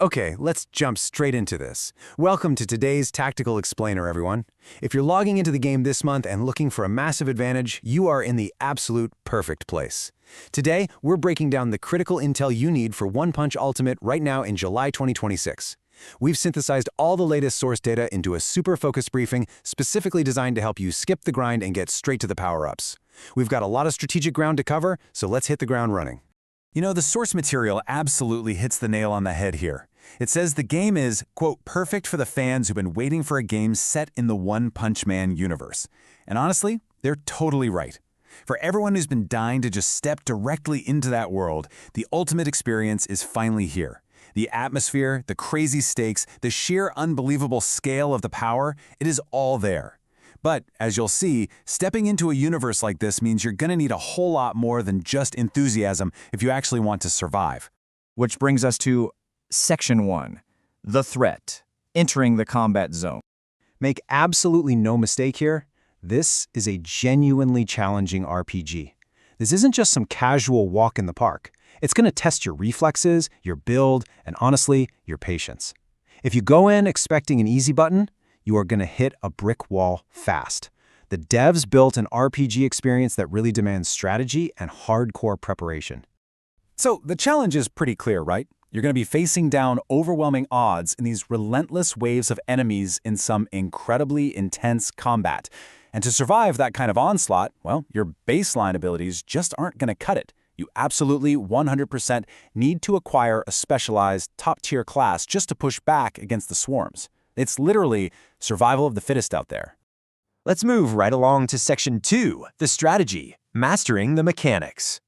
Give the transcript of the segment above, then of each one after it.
Okay, let's jump straight into this. Welcome to today's Tactical Explainer, everyone. If you're logging into the game this month and looking for a massive advantage, you are in the absolute perfect place. Today, we're breaking down the critical intel you need for One Punch Ultimate right now in July 2026. We've synthesized all the latest source data into a super focused briefing specifically designed to help you skip the grind and get straight to the power-ups. We've got a lot of strategic ground to cover, so let's hit the ground running. You know, the source material absolutely hits the nail on the head here. It says the game is, quote, perfect for the fans who've been waiting for a game set in the One Punch Man universe. And honestly, they're totally right. For everyone who's been dying to just step directly into that world, the ultimate experience is finally here. The atmosphere, the crazy stakes, the sheer unbelievable scale of the power, it is all there. But, as you'll see, stepping into a universe like this means you're gonna need a whole lot more than just enthusiasm if you actually want to survive. Which brings us to Section 1, The Threat, Entering the Combat Zone. Make absolutely no mistake here, this is a genuinely challenging RPG. This isn't just some casual walk in the park. It's gonna test your reflexes, your build, and honestly, your patience. If you go in expecting an easy button, you are gonna hit a brick wall fast. The devs built an RPG experience that really demands strategy and hardcore preparation. So the challenge is pretty clear, right? You're going to be facing down overwhelming odds in these relentless waves of enemies in some incredibly intense combat. And to survive that kind of onslaught, well, your baseline abilities just aren't going to cut it. You absolutely 100% need to acquire a specialized top-tier class just to push back against the swarms. It's literally survival of the fittest out there. Let's move right along to Section 2, the strategy, mastering the mechanics.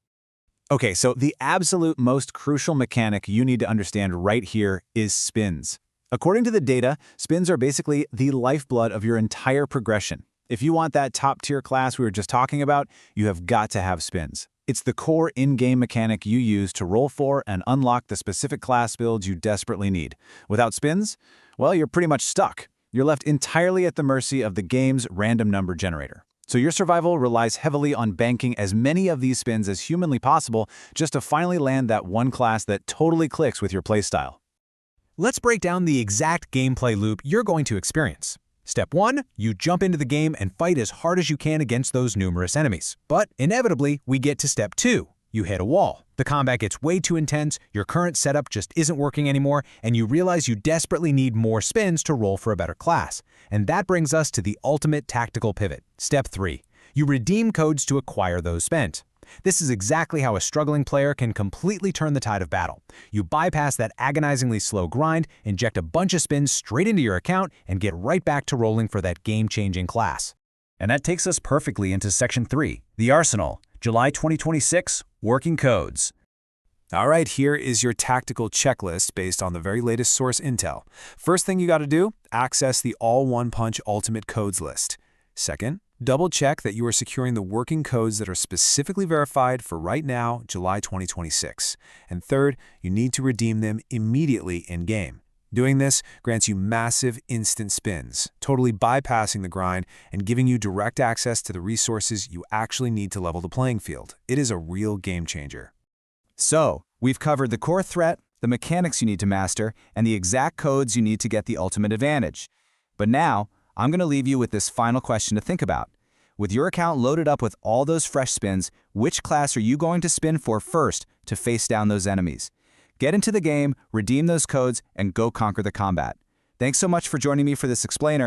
Okay, so the absolute most crucial mechanic you need to understand right here is spins. According to the data, spins are basically the lifeblood of your entire progression. If you want that top-tier class we were just talking about, you have got to have spins. It's the core in-game mechanic you use to roll for and unlock the specific class builds you desperately need. Without spins, well, you're pretty much stuck. You're left entirely at the mercy of the game's random number generator. So your survival relies heavily on banking as many of these spins as humanly possible just to finally land that one class that totally clicks with your playstyle. Let's break down the exact gameplay loop you're going to experience. Step 1, you jump into the game and fight as hard as you can against those numerous enemies. But inevitably, we get to Step 2. You hit a wall. The combat gets way too intense, your current setup just isn't working anymore, and you realize you desperately need more spins to roll for a better class. And that brings us to the ultimate tactical pivot. Step 3. You redeem codes to acquire those spent. This is exactly how a struggling player can completely turn the tide of battle. You bypass that agonizingly slow grind, inject a bunch of spins straight into your account, and get right back to rolling for that game-changing class. And that takes us perfectly into Section 3, the Arsenal, July 2026, Working Codes. All right, here is your tactical checklist based on the very latest source intel. First thing you got to do, access the All One Punch Ultimate Codes list. Second, double-check that you are securing the working codes that are specifically verified for right now, July 2026. And third, you need to redeem them immediately in-game. Doing this grants you massive instant spins, totally bypassing the grind and giving you direct access to the resources you actually need to level the playing field. It is a real game changer. So, we've covered the core threat, the mechanics you need to master, and the exact codes you need to get the ultimate advantage. But now, I'm going to leave you with this final question to think about. With your account loaded up with all those fresh spins, which class are you going to spin for first to face down those enemies? Get into the game, redeem those codes, and go conquer the combat. Thanks so much for joining me for this explainer.